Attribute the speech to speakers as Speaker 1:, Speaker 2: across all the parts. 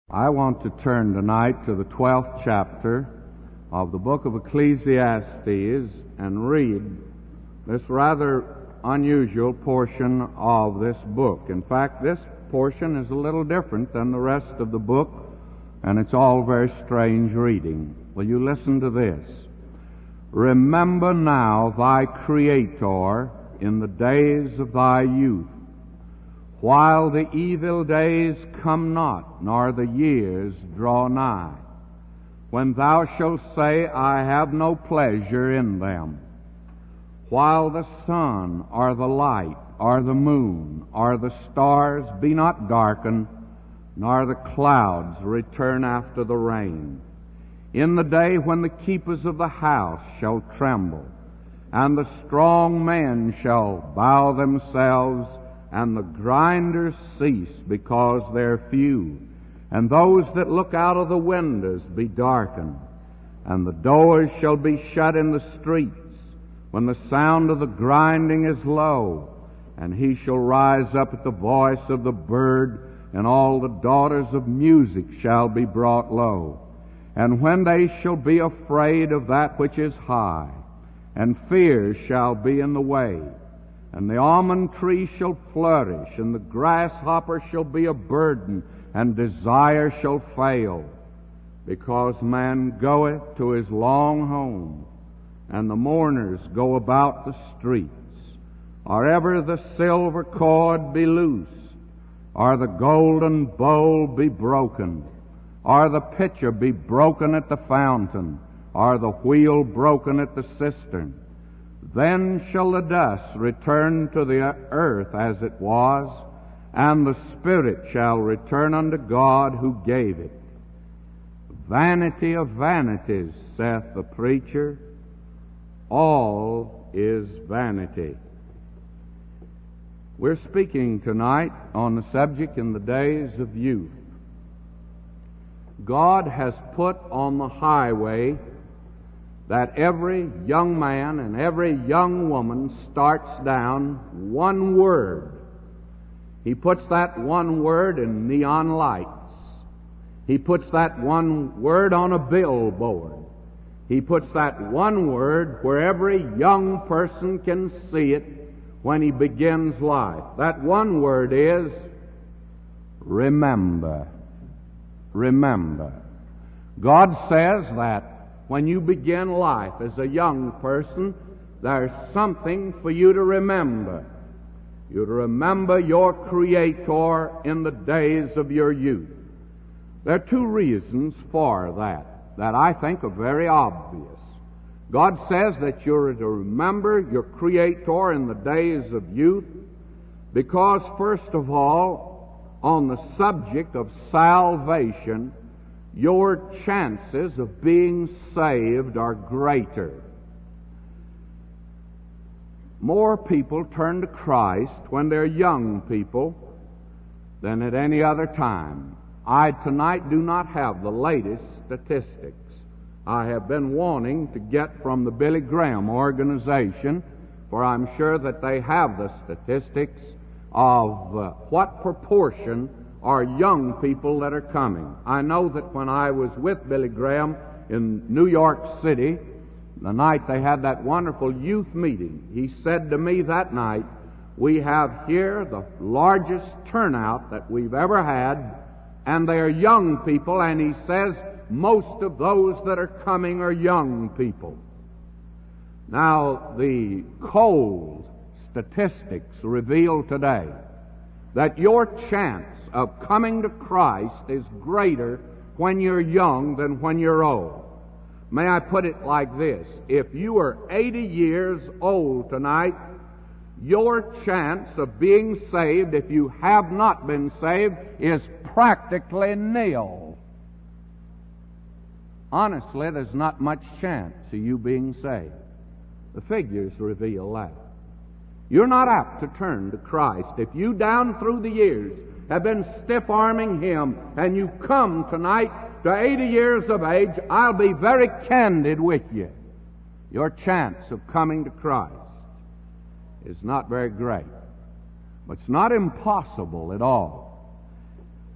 Speaker 1: I want to turn tonight to the 12th chapter of the book of Ecclesiastes and read this rather unusual portion of this book. In fact, this portion is a little different than the rest of the book, and it's all very strange reading. Will you listen to this? Remember now thy Creator in the days of thy youth, while the evil days come not, nor the years draw nigh, when thou shalt say, I have no pleasure in them, while the sun, or the light, or the moon, or the stars be not darkened, nor the clouds return after the rain, in the day when the keepers of the house shall tremble, and the strong men shall bow themselves, and the grinders cease because they're few, and those that look out of the windows be darkened, and the doors shall be shut in the streets, when the sound of the grinding is low, and he shall rise up at the voice of the bird, and all the daughters of music shall be brought low. And when they shall be afraid of that which is high, and fear shall be in the way, and the almond tree shall flourish, and the grasshopper shall be a burden, and desire shall fail, because man goeth to his long home, and the mourners go about the streets. Or ever the silver cord be loose, or the golden bowl be broken, or the pitcher be broken at the fountain, or the wheel broken at the cistern, then shall the dust return to the earth as it was, and the spirit shall return unto God who gave it. Vanity of vanities, saith the preacher, all is vanity. We're speaking tonight on the subject in the days of youth. God has put on the highway that every young man and every young woman starts down one word. He puts that one word in neon lights. He puts that one word on a billboard. He puts that one word where every young person can see it when he begins life. That one word is remember. Remember. God says that when you begin life as a young person, there's something for you to remember. You to remember your Creator in the days of your youth. There are two reasons for that I think are very obvious. God says that you're to remember your Creator in the days of youth because, first of all, on the subject of salvation, your chances of being saved are greater. More people turn to Christ when they're young people than at any other time. I tonight do not have the latest statistics. I have been wanting to get from the Billy Graham organization, for I'm sure that they have the statistics of what proportion are young people that are coming. I know that when I was with Billy Graham in New York City, the night they had that wonderful youth meeting, he said to me that night, we have here the largest turnout that we've ever had, and they are young people, and he says most of those that are coming are young people. Now, the cold statistics reveal today that your chance of coming to Christ is greater when you're young than when you're old. May I put it like this? If you are 80 years old tonight, your chance of being saved, if you have not been saved, is practically nil. Honestly, there's not much chance of you being saved. The figures reveal that. You're not apt to turn to Christ. If you down through the years have been stiff-arming Him, and you come tonight to 80 years of age, I'll be very candid with you. Your chance of coming to Christ is not very great. But it's not impossible at all.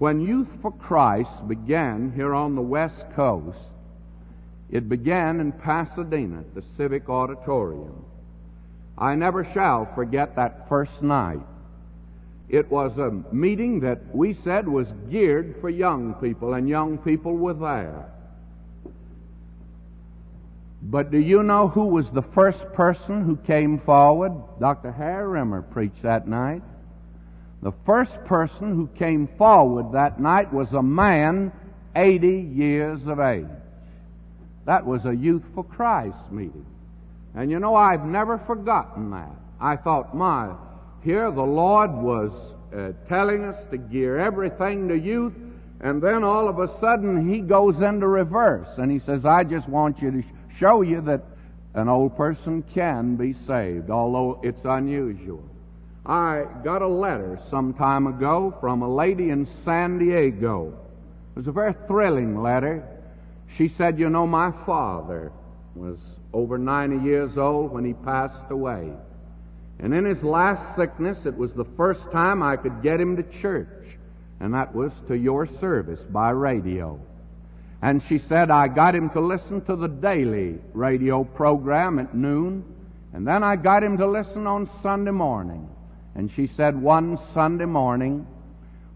Speaker 1: When Youth for Christ began here on the West Coast, it began in Pasadena at the Civic Auditorium. I never shall forget that first night. It was a meeting that we said was geared for young people, and young people were there. But do you know who was the first person who came forward? Dr. Harry Rimmer preached that night. The first person who came forward that night was a man 80 years of age. That was a Youth for Christ meeting. And you know, I've never forgotten that. I thought, here the Lord was telling us to gear everything to youth, and then all of a sudden He goes into reverse, and He says, I just want you to show you that an old person can be saved, although it's unusual. I got a letter some time ago from a lady in San Diego. It was a very thrilling letter. She said, you know, my father was over 90 years old when he passed away. And in his last sickness, it was the first time I could get him to church. And that was to your service by radio. And she said, I got him to listen to the daily radio program at noon. And then I got him to listen on Sunday morning. And she said, one Sunday morning,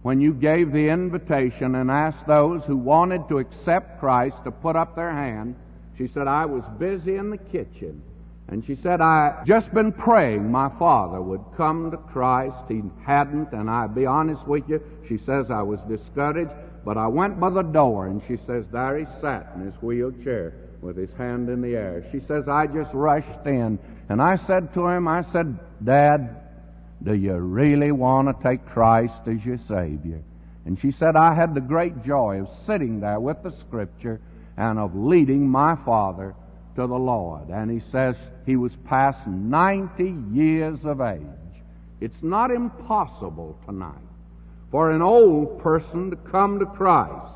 Speaker 1: when you gave the invitation and asked those who wanted to accept Christ to put up their hand, she said, I was busy in the kitchen. And she said, I just been praying my father would come to Christ. He hadn't, and I'll be honest with you, she says, I was discouraged, but I went by the door, and she says, there he sat in his wheelchair with his hand in the air. She says, I just rushed in, and I said to him, I said, Dad, do you really want to take Christ as your Savior? And she said, I had the great joy of sitting there with the Scripture and of leading my father to the Lord. And he says he was past 90 years of age. It's not impossible tonight for an old person to come to Christ.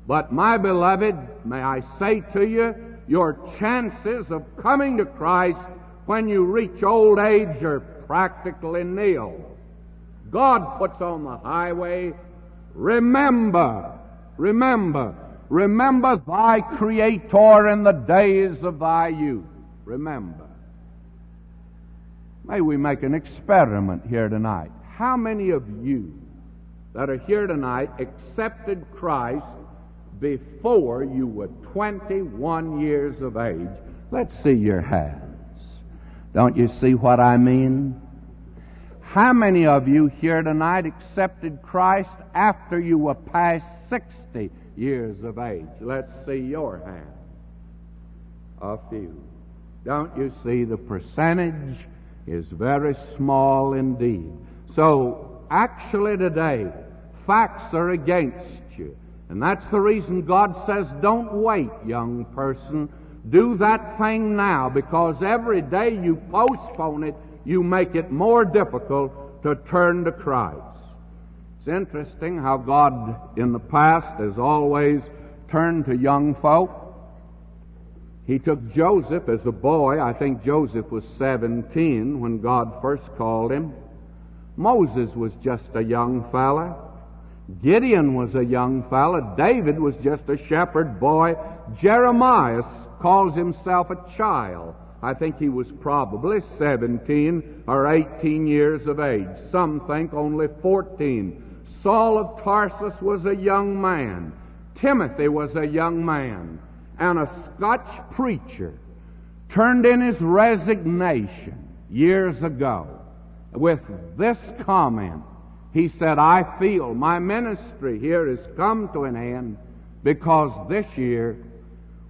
Speaker 1: But my beloved, may I say to you, your chances of coming to Christ when you reach old age are practically nil. God puts on the highway, remember thy Creator in the days of thy youth. Remember. May we make an experiment here tonight. How many of you that are here tonight accepted Christ before you were 21 years of age? Let's see your hands. Don't you see what I mean? How many of you here tonight accepted Christ after you were past 60 years of age? Let's see your hand. A few. Don't you see the percentage is very small indeed? So, actually today, facts are against you. And that's the reason God says, don't wait, young person. Do that thing now, because every day you postpone it, you make it more difficult to turn to Christ. It's interesting how God in the past has always turned to young folk. He took Joseph as a boy. I think Joseph was 17 when God first called him. Moses was just a young fella. Gideon was a young fella. David was just a shepherd boy. Jeremiah calls himself a child. I think he was probably 17 or 18 years of age. Some think only 14. Saul of Tarsus was a young man. Timothy was a young man. And a Scotch preacher turned in his resignation years ago with this comment. He said, I feel my ministry here has come to an end because this year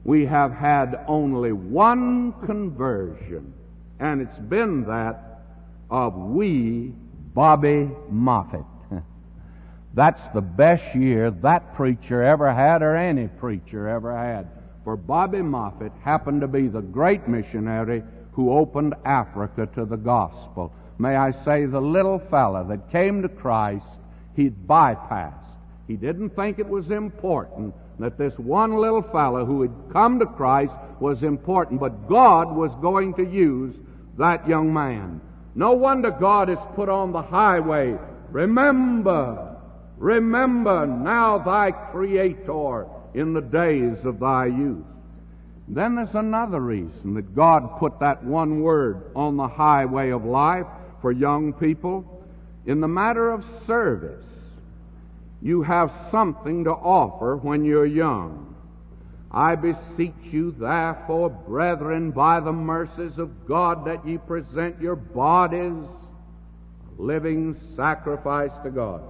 Speaker 1: we have had only one conversion, and it's been that of wee Bobby Moffett. That's the best year that preacher ever had, or any preacher ever had. For Bobby Moffett happened to be the great missionary who opened Africa to the gospel. May I say, the little fella that came to Christ, he'd bypassed. He didn't think it was important that this one little fellow who had come to Christ was important, but God was going to use that young man. No wonder God has put on the highway, remember Remember now thy Creator in the days of thy youth. Then there's another reason that God put that one word on the highway of life for young people. In the matter of service, you have something to offer when you're young. I beseech you, therefore, brethren, by the mercies of God, that ye present your bodies a living sacrifice to God.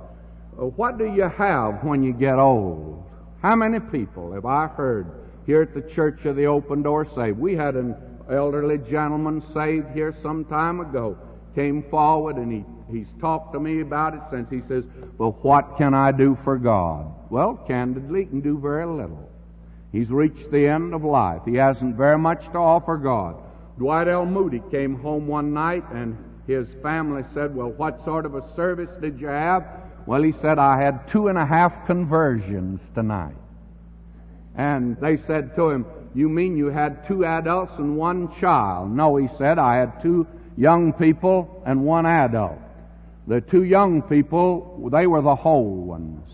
Speaker 1: What do you have when you get old? How many people have I heard here at the Church of the Open Door saved? We had an elderly gentleman saved here some time ago. Came forward and he's talked to me about it since. He says, well, what can I do for God? Well, candidly, he can do very little. He's reached the end of life. He hasn't very much to offer God. Dwight L. Moody came home one night and his family said, well, what sort of a service did you have? Well, he said, I had 2.5 conversions tonight. And they said to him, you mean you had 2 adults and 1 child? No, he said, I had 2 young people and 1 adult. The 2 young people, they were the whole ones.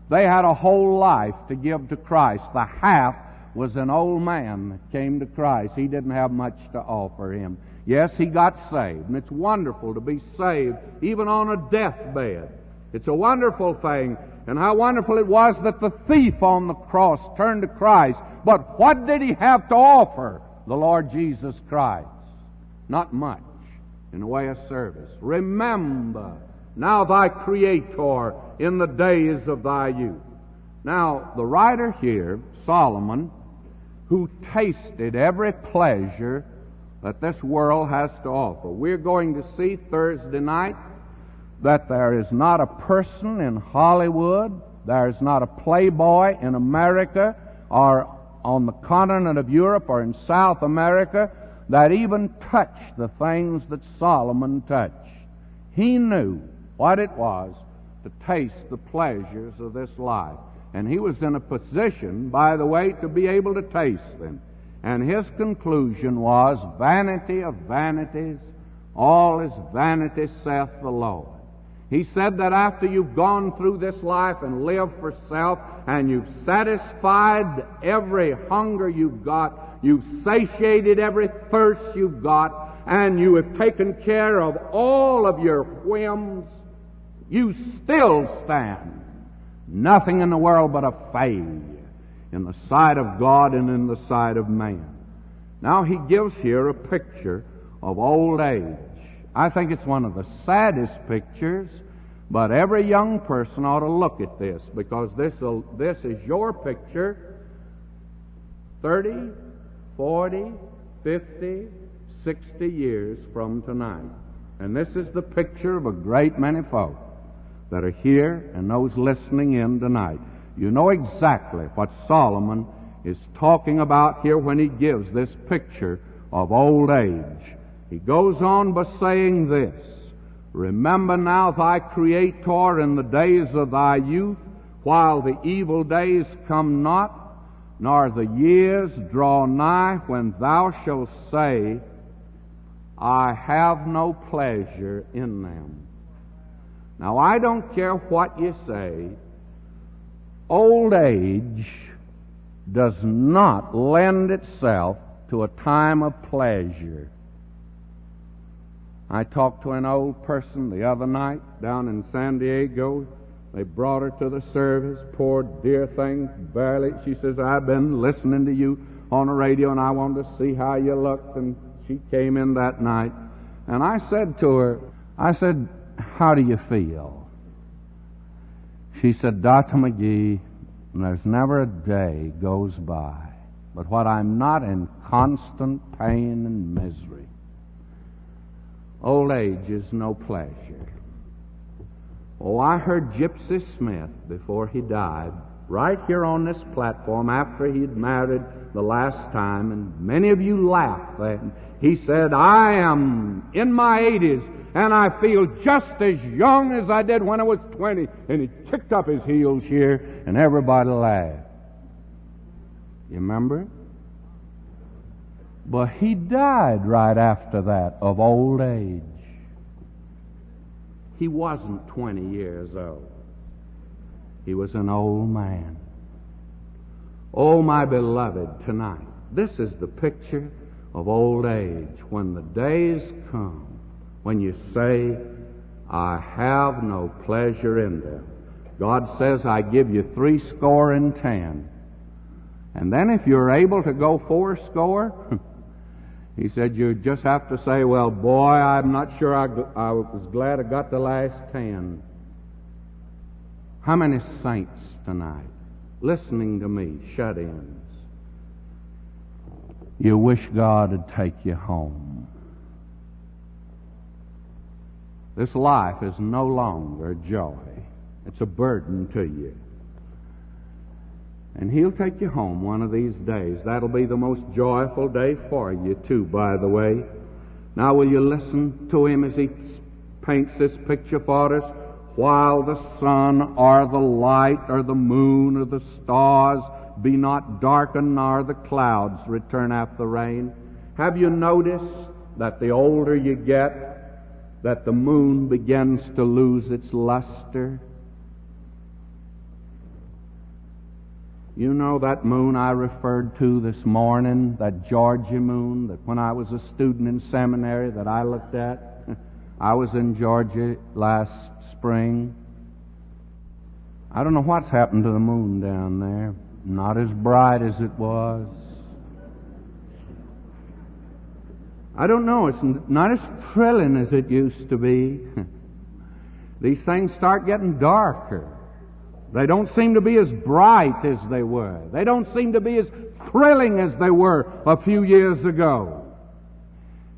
Speaker 1: They had a whole life to give to Christ. The half was an old man that came to Christ. He didn't have much to offer him. Yes, he got saved, and it's wonderful to be saved even on a deathbed. It's a wonderful thing. And how wonderful it was that the thief on the cross turned to Christ. But what did he have to offer? The Lord Jesus Christ. Not much in the way of service. Remember now thy Creator in the days of thy youth. Now, the writer here, Solomon, who tasted every pleasure that this world has to offer. We're going to see Thursday night that there is not a person in Hollywood, there is not a playboy in America or on the continent of Europe or in South America that even touched the things that Solomon touched. He knew what it was to taste the pleasures of this life. And he was in a position, by the way, to be able to taste them. And his conclusion was, vanity of vanities, all is vanity, saith the Lord. He said that after you've gone through this life and lived for self, and you've satisfied every hunger you've got, you've satiated every thirst you've got, and you have taken care of all of your whims, you still stand nothing in the world but a failure in the sight of God and in the sight of man. Now he gives here a picture of old age. I think it's one of the saddest pictures, but every young person ought to look at this, because this is your picture 30, 40, 50, 60 years from tonight. And this is the picture of a great many folk that are here and those listening in tonight. You know exactly what Solomon is talking about here when he gives this picture of old age. He goes on by saying this, remember now thy Creator in the days of thy youth, while the evil days come not, nor the years draw nigh, when thou shalt say, I have no pleasure in them. Now, I don't care what you say, old age does not lend itself to a time of pleasure. I talked to an old person the other night down in San Diego. They brought her to the service, poor dear thing, barely. She says, I've been listening to you on the radio and I wanted to see how you looked. And she came in that night. And I said to her, how do you feel? She said, Dr. McGee, there's never a day goes by but what I'm not in constant pain and misery. Old age is no pleasure. Oh, I heard Gypsy Smith before he died, right here on this platform after he'd married the last time, and many of you laughed then. He said, I am in my 80s, and I feel just as young as I did when I was 20. And he kicked up his heels here, and everybody laughed. You remember? But he died right after that of old age. He wasn't 20 years old. He was an old man. Oh, my beloved, tonight, this is the picture of old age, when the days come when you say, I have no pleasure in them. God says, I give you 70. And then if you're able to go 80, He said, you just have to say, well, boy, I'm not sure I was glad I got the last 10. How many saints tonight, listening to me, shut-ins, you wish God would take you home? This life is no longer joy. It's a burden to you. And He'll take you home one of these days. That'll be the most joyful day for you, too, by the way. Now, will you listen to Him as He paints this picture for us? While the sun or the light or the moon or the stars be not darkened, nor the clouds return after the rain. Have you noticed that the older you get, that the moon begins to lose its luster? You know that moon I referred to this morning, that Georgia moon, that when I was a student in seminary that I looked at? I was in Georgia last spring. I don't know what's happened to the moon down there. Not as bright as it was. I don't know. It's not as thrilling as it used to be. These things start getting darker. They don't seem to be as bright as they were. They don't seem to be as thrilling as they were a few years ago.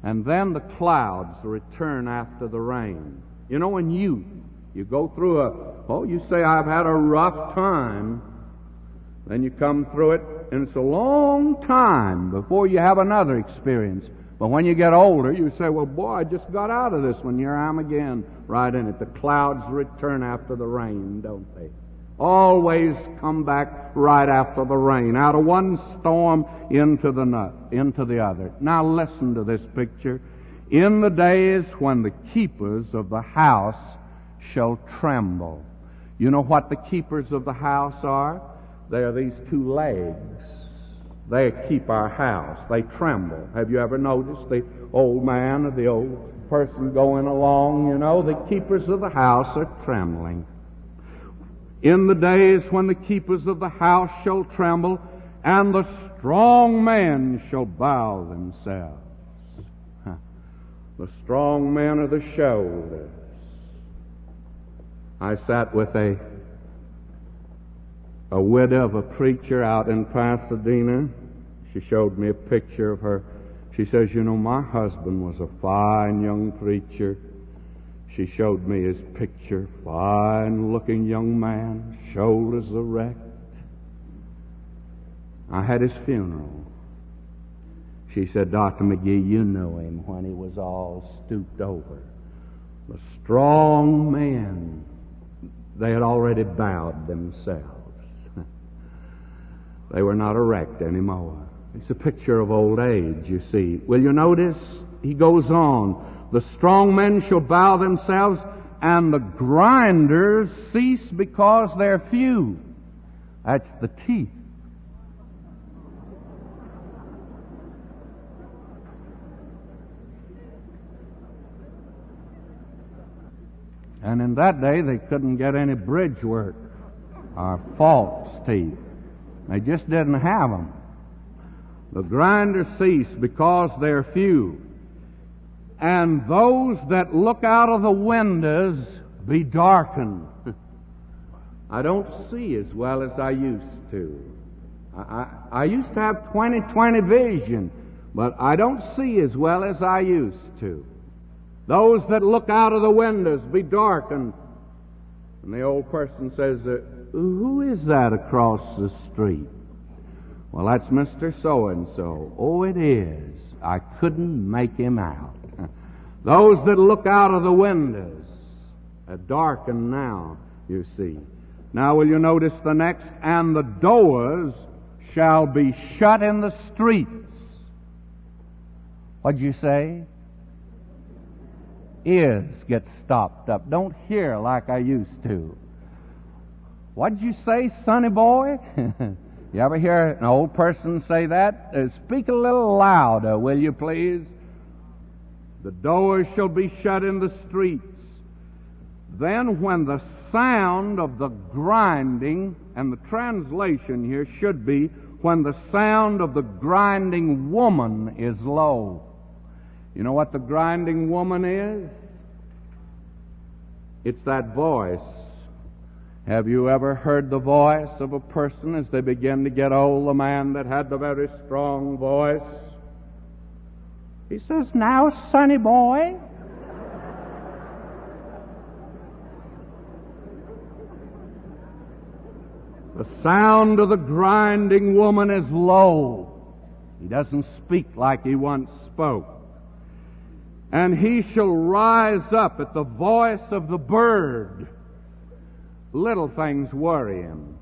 Speaker 1: And then the clouds return after the rain. You know, in youth, you go through you say, I've had a rough time. Then you come through it, and it's a long time before you have another experience. But when you get older, you say, well, boy, I just got out of this one. Here I am again, right in it. The clouds return after the rain, don't they? Always come back right after the rain, out of one storm into the other. Now listen to this picture. In the days when the keepers of the house shall tremble. You know what the keepers of the house are? They are these two legs. They keep our house. They tremble. Have you ever noticed the old man or the old person going along? You know, the keepers of the house are trembling. In the days when the keepers of the house shall tremble, and the strong men shall bow themselves. The strong men are the shoulders. I sat with a widow of a preacher out in Pasadena. She showed me a picture of her. She says, you know, my husband was a fine young preacher. She showed me his picture, fine-looking young man, shoulders erect. I had his funeral. She said, Dr. McGee, you know him when he was all stooped over. The strong men, they had already bowed themselves. They were not erect anymore. It's a picture of old age, you see. Will you notice? He goes on. The strong men shall bow themselves, and the grinders cease because they're few. That's the teeth. And in that day, they couldn't get any bridge work or false teeth. They just didn't have them. The grinders cease because they're few. And those that look out of the windows be darkened. I don't see as well as I used to. I used to have 20/20 vision, but I don't see as well as I used to. Those that look out of the windows be darkened. And the old person says, who is that across the street? Well, that's Mr. So-and-so. Oh, it is. I couldn't make him out. Those that look out of the windows are darkened now, you see. Now will you notice the next? And the doors shall be shut in the streets. What'd you say? Ears get stopped up. Don't hear like I used to. What'd you say, sonny boy? You ever hear an old person say that? Speak a little louder, will you please? The doors shall be shut in the streets. Then when the sound of the grinding, and the translation here should be, when the sound of the grinding woman is low. You know what the grinding woman is? It's that voice. Have you ever heard the voice of a person as they begin to get old, the man that had the very strong voice? He says, "Now, sonny boy." The sound of the grinding woman is low. He doesn't speak like he once spoke. And he shall rise up at the voice of the bird. Little things worry him.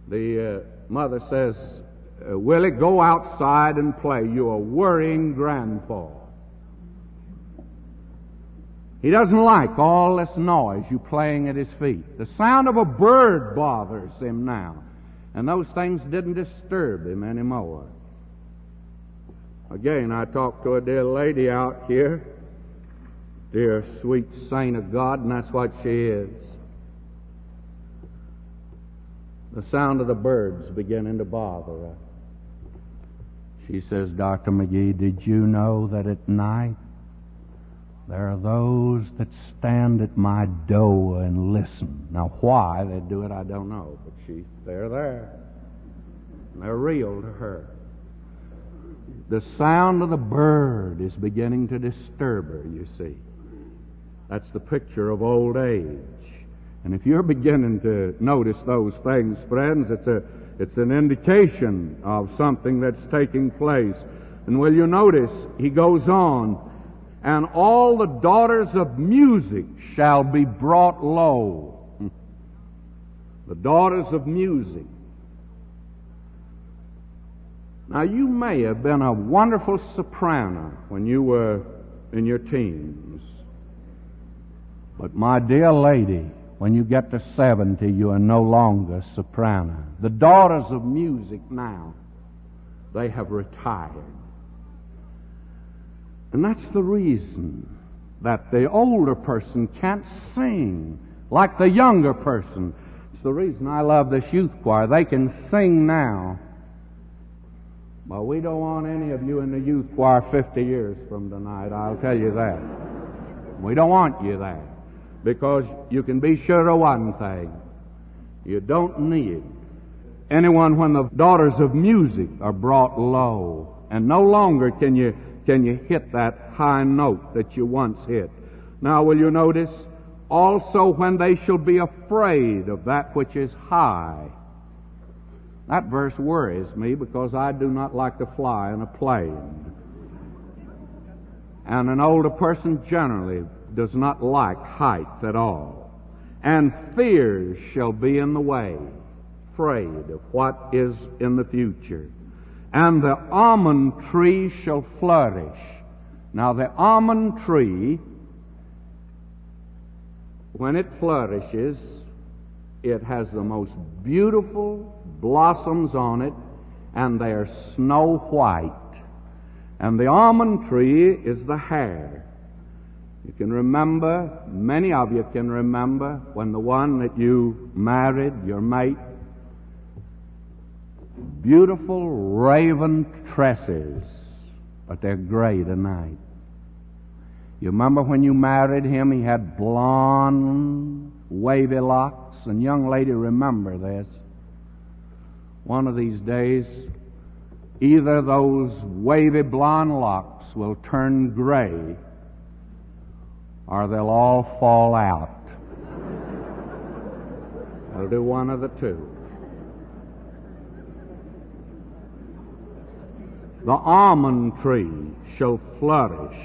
Speaker 1: The mother says, "Willie, go outside and play. You're a worrying grandpa." He doesn't like all this noise, you playing at his feet. The sound of a bird bothers him now. And those things didn't disturb him anymore. Again, I talked to a dear lady out here. Dear, sweet saint of God, and that's what she is. The sound of the birds beginning to bother her. She says, "Dr. McGee, did you know that at night there are those that stand at my door and listen?" Now, why they do it, I don't know, but they're there. And they're real to her. The sound of the bird is beginning to disturb her, you see. That's the picture of old age. And if you're beginning to notice those things, friends, it's an indication of something that's taking place. And will you notice, he goes on, "And all the daughters of music shall be brought low." The daughters of music. Now, you may have been a wonderful soprano when you were in your teens. But my dear lady, when you get to 70, you are no longer soprano. The daughters of music now, they have retired. And that's the reason that the older person can't sing like the younger person. It's the reason I love this youth choir. They can sing now. Well, we don't want any of you in the youth choir 50 years from tonight, I'll tell you that. We don't want you there. Because you can be sure of one thing. You don't need anyone when the daughters of music are brought low. And no longer can you hit that high note that you once hit. Now, will you notice? Also, when they shall be afraid of that which is high. That verse worries me because I do not like to fly in a plane. And an older person generally does not like height at all. And fears shall be in the way, afraid of what is in the future. And the almond tree shall flourish. Now, the almond tree, when it flourishes, it has the most beautiful blossoms on it, and they are snow white. And the almond tree is the hair. You can remember, many of you can remember, when the one that you married, your mate, beautiful raven tresses, but they're gray tonight. You remember when you married him, he had blonde, wavy locks, and young lady, remember this. One of these days, either those wavy blonde locks will turn gray, or they'll all fall out. I'll do one of the two. The almond tree shall flourish.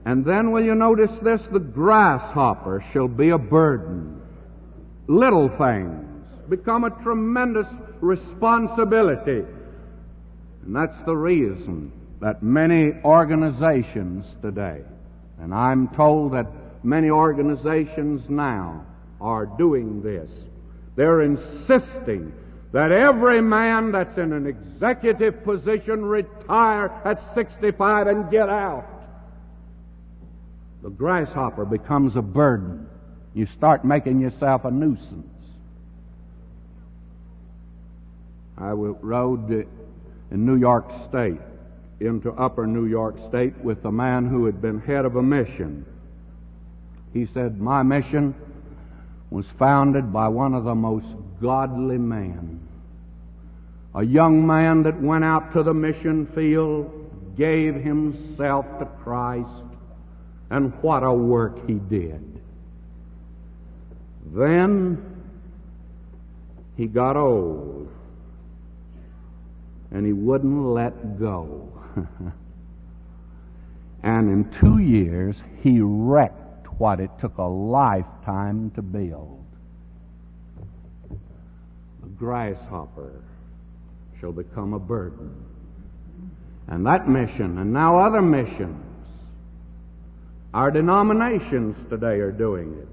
Speaker 1: And then will you notice this? The grasshopper shall be a burden. Little things become a tremendous responsibility. And that's the reason that many organizations today, and I'm told that many organizations now are doing this. They're insisting that every man that's in an executive position retire at 65 and get out. The grasshopper becomes a burden. You start making yourself a nuisance. I rode in New York State, into upper New York State, with a man who had been head of a mission. He said, my mission was founded by one of the most godly men. A young man that went out to the mission field, gave himself to Christ, and what a work he did. Then he got old, and he wouldn't let go. And in 2 years, he wrecked what it took a lifetime to build. The grasshopper shall become a burden. And that mission, and now other missions, our denominations today are doing it.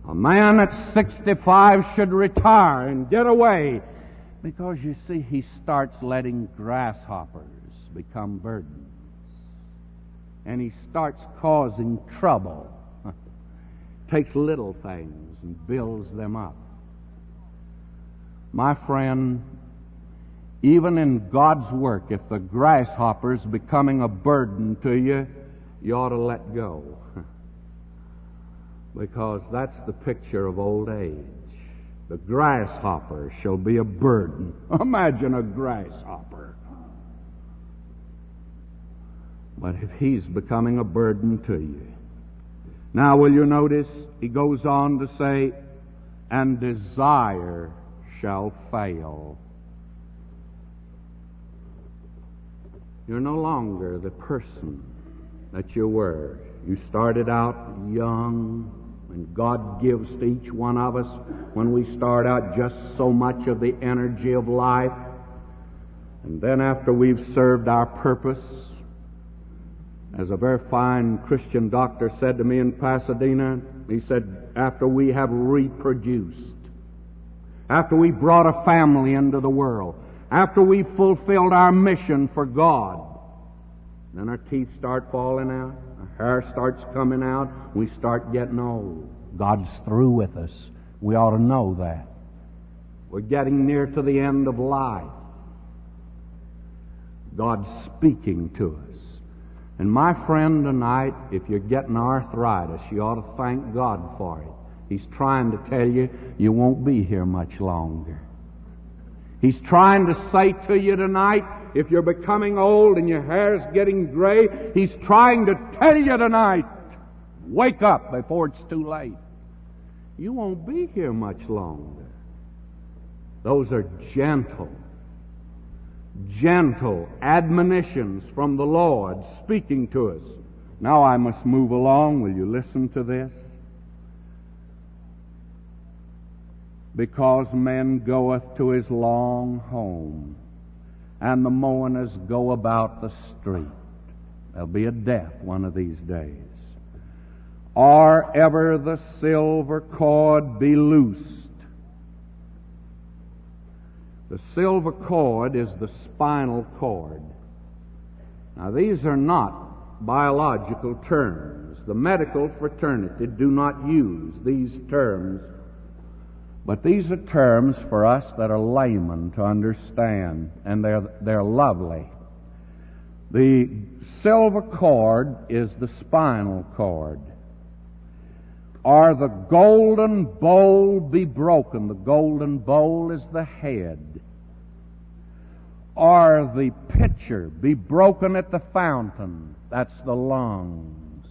Speaker 1: A man at 65 should retire and get away, because you see, he starts letting grasshoppers become burdens. And he starts causing trouble. Takes little things and builds them up. My friend, even in God's work, if the grasshopper's becoming a burden to you, you ought to let go. Because that's the picture of old age. The grasshopper shall be a burden. Imagine a grasshopper. But if he's becoming a burden to you. Now, will you notice, he goes on to say, and desire shall fail. You're no longer the person that you were. You started out young, and God gives to each one of us, when we start out, just so much of the energy of life. And then after we've served our purpose, as a very fine Christian doctor said to me in Pasadena, he said, after we have reproduced, after we brought a family into the world, after we fulfilled our mission for God, then our teeth start falling out, our hair starts coming out, we start getting old. God's through with us. We ought to know that. We're getting near to the end of life. God's speaking to us. And my friend, tonight, if you're getting arthritis, you ought to thank God for it. He's trying to tell you, you won't be here much longer. He's trying to say to you tonight, if you're becoming old and your hair's getting gray, He's trying to tell you tonight, wake up before it's too late. You won't be here much longer. Those are gentle admonitions from the Lord speaking to us. Now I must move along. Will you listen to this? Because man goeth to his long home, and the mourners go about the street. There'll be a death one of these days. Or ever the silver cord be loosed. The silver cord is the spinal cord. Now, these are not biological terms. The medical fraternity do not use these terms, but these are terms for us that are laymen to understand, and they're lovely. The silver cord is the spinal cord. Or the golden bowl be broken. The golden bowl is the head. Or the pitcher be broken at the fountain. That's the lungs.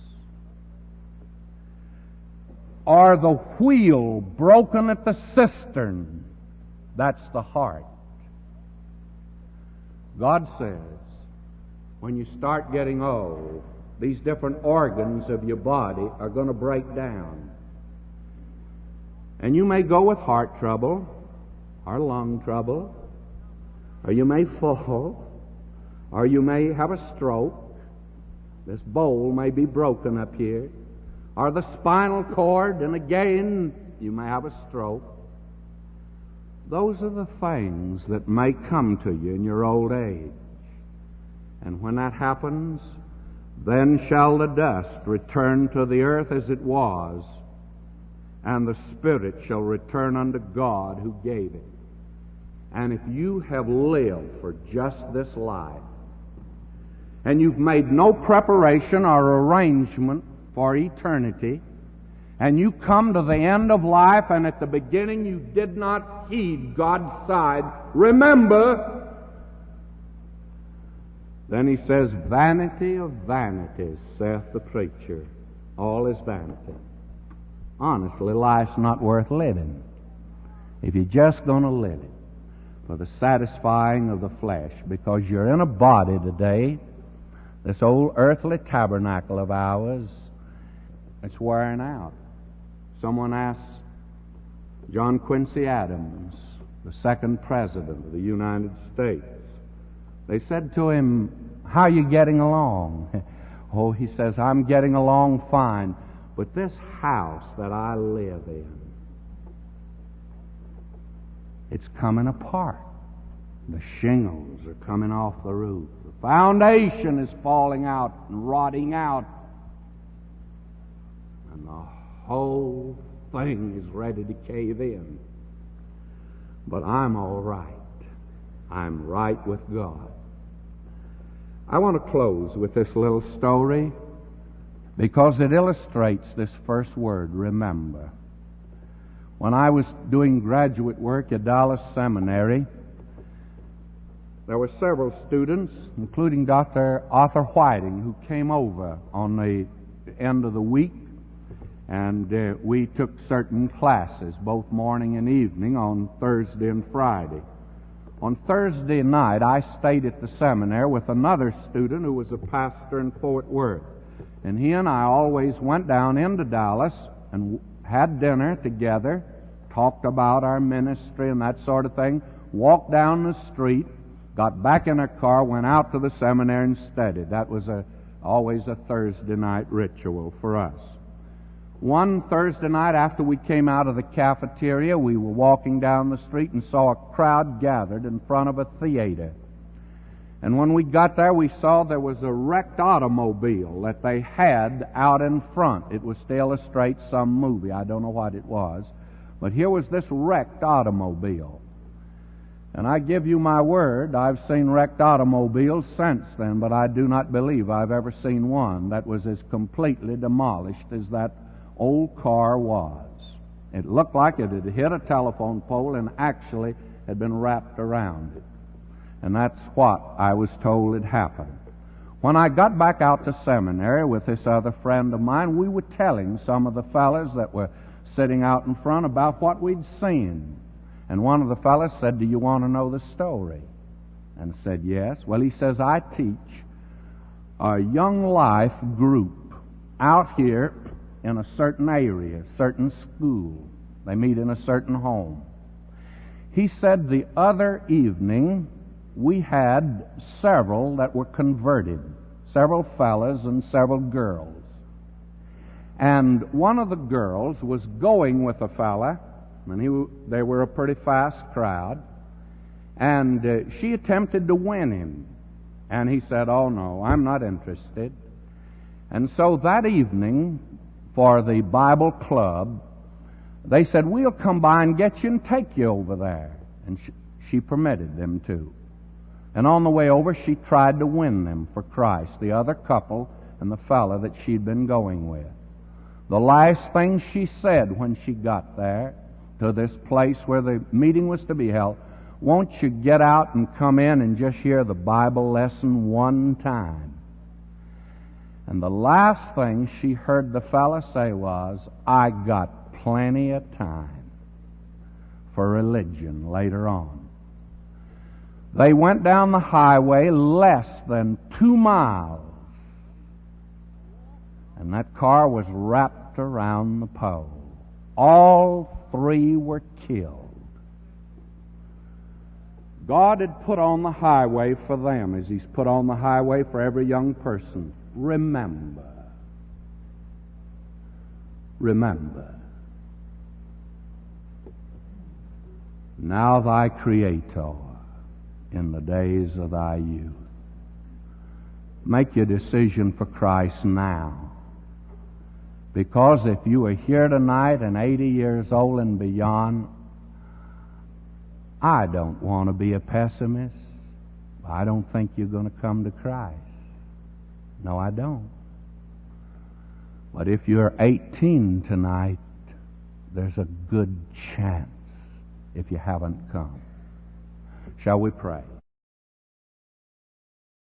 Speaker 1: Or the wheel broken at the cistern. That's the heart. God says, when you start getting old, these different organs of your body are going to break down. And you may go with heart trouble, or lung trouble, or you may fall, or you may have a stroke. This bowl may be broken up here. or the spinal cord, and again you may have a stroke. Those are the things that may come to you in your old age. And when that happens, then shall the dust return to the earth as it was, and the spirit shall return unto God who gave it. And if you have lived for just this life, and you've made no preparation or arrangement for eternity, and you come to the end of life, and at the beginning you did not heed God's side, remember, then he says, vanity of vanities, saith the preacher. All is vanity. Honestly, life's not worth living if you're just going to live it for the satisfying of the flesh, because you're in a body today, this old earthly tabernacle of ours, it's wearing out. Someone asked John Quincy Adams, the second president of the United States, they said to him, how are you getting along? Oh, he says, I'm getting along fine, but this house that I live in, it's coming apart. The shingles are coming off the roof. The foundation is falling out and rotting out. And the whole thing is ready to cave in. But I'm all right. I'm right with God. I want to close with this little story because it illustrates this first word, remember. When I was doing graduate work at Dallas Seminary, there were several students, including Dr. Arthur Whiting, who came over on the end of the week, and we took certain classes, both morning and evening, on Thursday and Friday. On Thursday night, I stayed at the seminary with another student who was a pastor in Fort Worth. And he and I always went down into Dallas and had dinner together, talked about our ministry and that sort of thing, walked down the street, got back in our car, went out to the seminary and studied. That was always a Thursday night ritual for us. One Thursday night after we came out of the cafeteria, we were walking down the street and saw a crowd gathered in front of a theater. And when we got there, we saw there was a wrecked automobile that they had out in front. It was to illustrate some movie. I don't know what it was. But here was this wrecked automobile. And I give you my word, I've seen wrecked automobiles since then, but I do not believe I've ever seen one that was as completely demolished as that old car was. It looked like it had hit a telephone pole and actually had been wrapped around it. And that's what I was told had happened. When I got back out to seminary with this other friend of mine, we were telling some of the fellas that were sitting out in front about what we'd seen. And one of the fellas said, do you want to know the story? And I said, yes. Well, he says, I teach a young life group out here in a certain area, a certain school. They meet in a certain home. He said the other evening we had several that were converted, several fellas and several girls. And one of the girls was going with a fella, and they were a pretty fast crowd, and she attempted to win him. And he said, oh no, I'm not interested. And so that evening, for the Bible club, they said, we'll come by and get you and take you over there. And she permitted them to. And on the way over, she tried to win them for Christ, the other couple and the fellow that she'd been going with. The last thing she said when she got there to this place where the meeting was to be held, won't you get out and come in and just hear the Bible lesson one time? And the last thing she heard the fellow say was, I got plenty of time for religion later on. They went down the highway less than 2 miles, and that car was wrapped around the pole. All 3 were killed. God had put on the highway for them as He's put on the highway for every young person. Remember. remember. Now thy Creator in the days of thy youth. Make your decision for Christ now. Because if you are here tonight and 80 years old and beyond, I don't want to be a pessimist. I don't think you're going to come to Christ. No, I don't. But if you're 18 tonight, there's a good chance if you haven't come. Shall we pray?